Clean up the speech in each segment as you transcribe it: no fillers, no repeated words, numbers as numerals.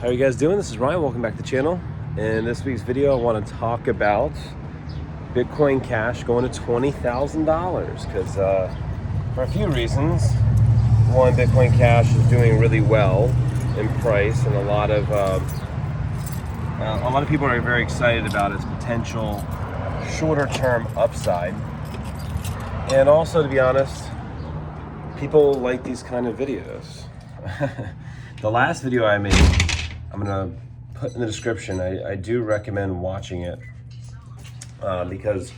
How are you guys doing? This is Ryan. Welcome back to the channel. In this week's video, I want to talk about Bitcoin Cash going to $20,000 because for a few reasons. One, Bitcoin Cash is doing really well in price, and a lot of people are very excited about its potential shorter-term upside. And also, to be honest, people like these kind of videos. The last video I made, I'm gonna put in the description. I do recommend watching it because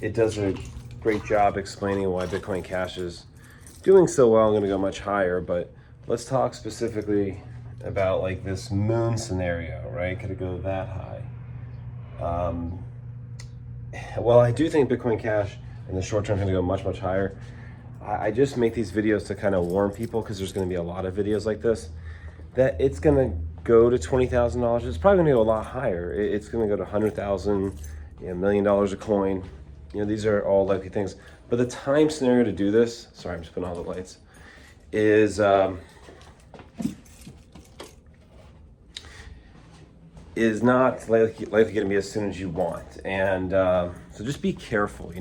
it does a great job explaining why Bitcoin Cash is doing so well. I'm gonna go much higher, but let's talk specifically about like this moon scenario, right? Could it go that high? Well, I do think Bitcoin Cash in the short term is gonna go much, much higher. I just make these videos to kind of warn people, because there's gonna be a lot of videos like this, that it's gonna go to $20,000. It's probably gonna go a lot higher. It's gonna go to 100,000, $1 million a coin. These are all likely things. But the time scenario to do this, sorry, I'm just putting all the lights, is not likely gonna be as soon as you want. And so just be careful,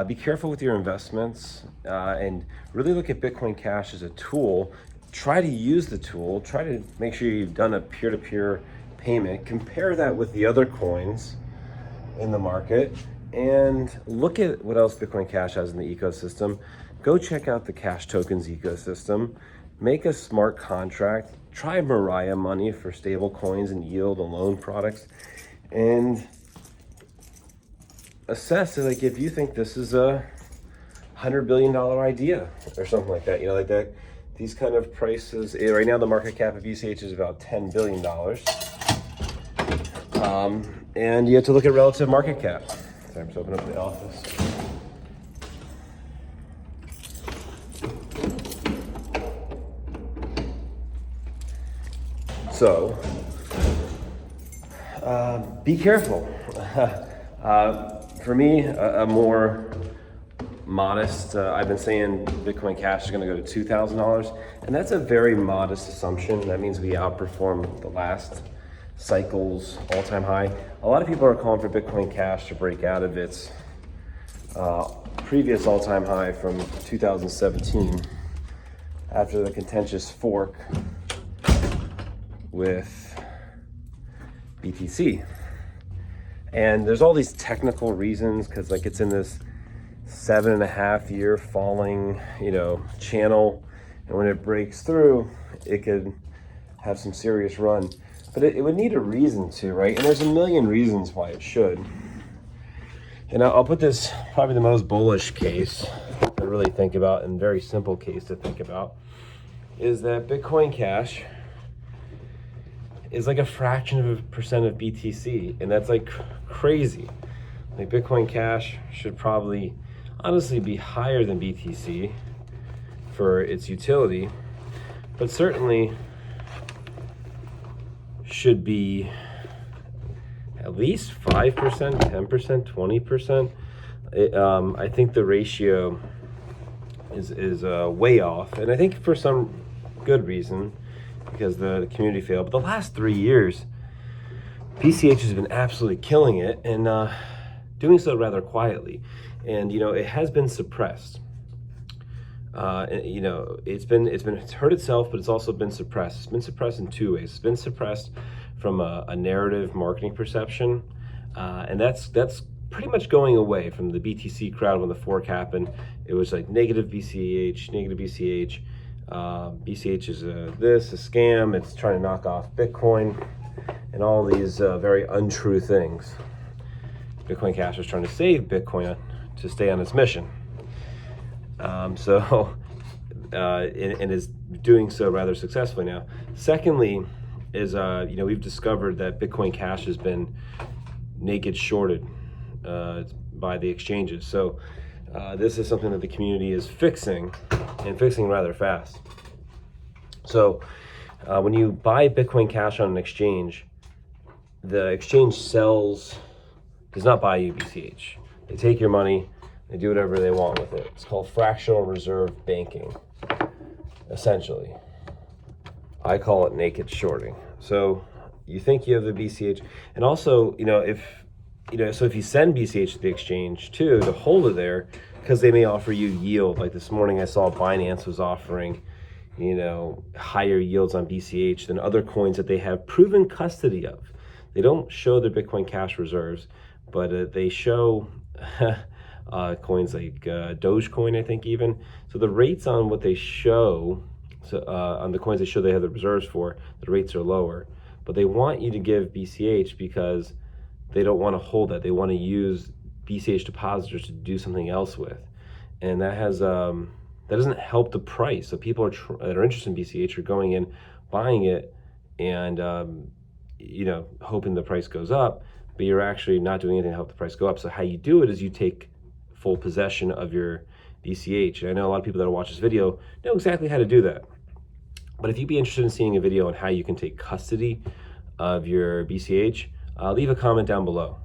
be careful with your investments and really look at Bitcoin Cash as a tool. Try to use the tool, try to make sure you've done a peer-to-peer payment, compare that with the other coins in the market, and look at what else Bitcoin Cash has in the ecosystem. Go check out the Cash Tokens ecosystem, make a smart contract, try Mariah Money for stable coins and yield and loan products, and assess it. Like, if you think this is a $100 billion idea or something like that, like that. These kind of prices, right now the market cap of BCH is about $10 billion. And you have to look at relative market cap. Sorry, I'm just opening up the office. So, be careful. For me, a more modest, I've been saying Bitcoin Cash is going to go to $2,000, and that's a very modest assumption. That means we outperformed the last cycle's all-time high. A lot of people are calling for Bitcoin Cash to break out of its previous all-time high from 2017 after the contentious fork with BTC. And there's all these technical reasons, because like it's in this 7.5 year falling, channel, and when it breaks through, it could have some serious run. But it would need a reason to, right? And there's a million reasons why it should. And I'll put this, probably the most bullish case to really think about, and very simple case to think about, is that Bitcoin Cash is like a fraction of a percent of BTC, and that's like crazy. Like, Bitcoin Cash should probably honestly be higher than BTC for its utility, but certainly should be at least 5%, 10%, 20%. I think the ratio is way off, and I think for some good reason, because the community failed. But the last 3 years, BCH has been absolutely killing it, and doing so rather quietly. And it has been suppressed. It's hurt itself, but it's also been suppressed. It's been suppressed in two ways. It's been suppressed from a narrative marketing perception, and that's pretty much going away from the BTC crowd. When the fork happened, it was like negative BCH, negative BCH. BCH is a scam. It's trying to knock off Bitcoin, and all these very untrue things. Bitcoin Cash is trying to save Bitcoin to stay on its mission. And is doing so rather successfully now. Secondly, is we've discovered that Bitcoin Cash has been naked shorted by the exchanges. So this is something that the community is fixing, and fixing rather fast. So when you buy Bitcoin Cash on an exchange, the exchange does not buy you BCH. They take your money, they do whatever they want with it. It's called fractional reserve banking, essentially. I call it naked shorting. So you think you have the BCH, and also, so if you send BCH to the exchange too to hold it there, because they may offer you yield. Like this morning, I saw Binance was offering, higher yields on BCH than other coins that they have proven custody of. They don't show their Bitcoin Cash reserves, but they show coins like Dogecoin, I think even. So the rates on what they show, on the coins they show they have the reserves for, the rates are lower. But they want you to give BCH because they don't want to hold that. They want to use BCH depositors to do something else with, and that doesn't help the price. So people that are interested in BCH are going in, buying it, and hoping the price goes up, but you're actually not doing anything to help the price go up. So how you do it is you take full possession of your BCH. And I know a lot of people that watch this video know exactly how to do that. But if you'd be interested in seeing a video on how you can take custody of your BCH, leave a comment down below.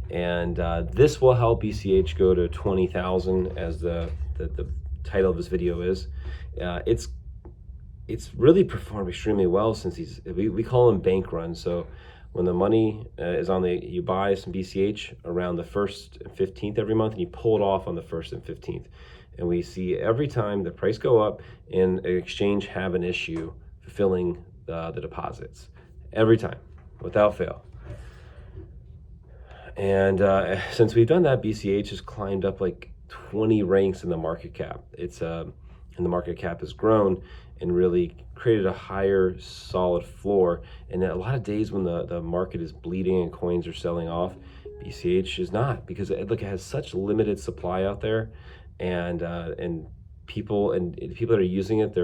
This will help BCH go to 20,000, as the title of this video is. It's really performed extremely well since we call them bank runs. So when the money is you buy some BCH around the 1st and 15th every month, and you pull it off on the 1st and 15th. And we see every time the price go up and an exchange have an issue fulfilling the deposits. Every time, without fail. And since we've done that, BCH has climbed up like 20 ranks in the market cap. And the market cap has grown and really created a higher solid floor. And a lot of days when the market is bleeding and coins are selling off, BCH is not, because it has such limited supply out there, and people that are using it,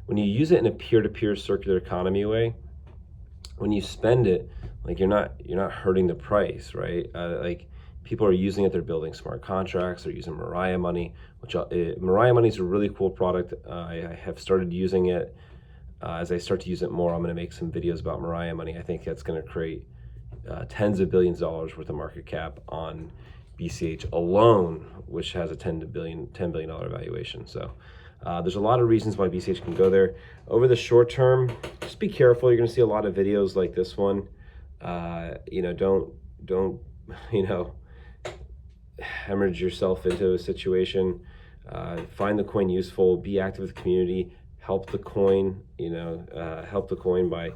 when you use it in a peer-to-peer circular economy way, when you spend it, like you're not hurting the price, right? Like people are using it, they're building smart contracts, they're using Mariah Money, which Mariah Money is a really cool product. I have started using it. As I start to use it more, I'm going to make some videos about Mariah Money. I think that's going to create tens of billions of dollars worth of market cap on BCH alone, which has a $10 billion valuation. So there's a lot of reasons why BCH can go there. Over the short term, just be careful. You're going to see a lot of videos like this one. Don't hemorrhage yourself into a situation. Find the coin useful. Be active with the community. Help the coin. Help the coin by,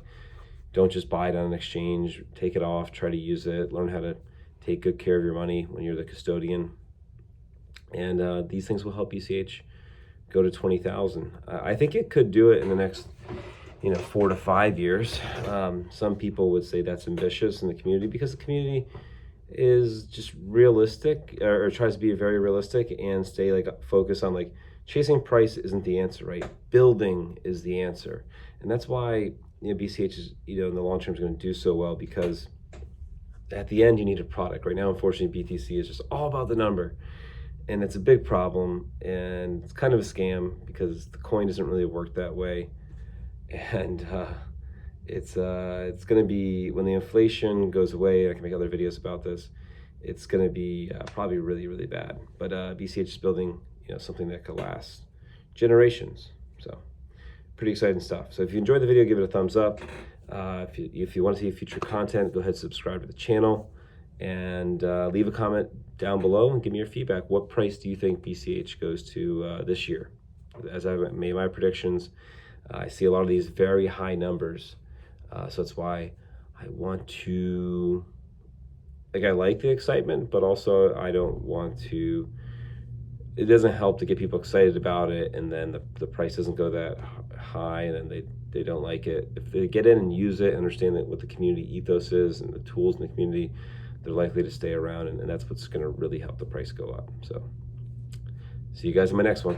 don't just buy it on an exchange. Take it off. Try to use it. Learn how to take good care of your money when you're the custodian. And these things will help BCH go to 20,000. I think it could do it in the next 4 to 5 years. Some people would say that's ambitious in the community, because the community is just realistic, or tries to be very realistic and stay focused on chasing price isn't the answer, right? Building is the answer. And that's why BCH is in the long term is going to do so well, because at the end you need a product. Right now, unfortunately, BTC is just all about the number, and it's a big problem, and it's kind of a scam because the coin doesn't really work that way. And it's going to be, when the inflation goes away, I can make other videos about this, it's going to be probably really, really bad. But BCH is building something that could last generations. So pretty exciting stuff. So if you enjoyed the video, give it a thumbs up. If you want to see future content, go ahead and subscribe to the channel, and leave a comment down below and give me your feedback. What price do you think BCH goes to this year? As I made my predictions, I see a lot of these very high numbers. So that's why I want to, I like the excitement, but also I don't want to, it doesn't help to get people excited about it and then the price doesn't go that high, and then they don't like it. If they get in and use it, understand what the community ethos is and the tools in the community, they're likely to stay around, and that's what's going to really help the price go up. So see you guys in my next one.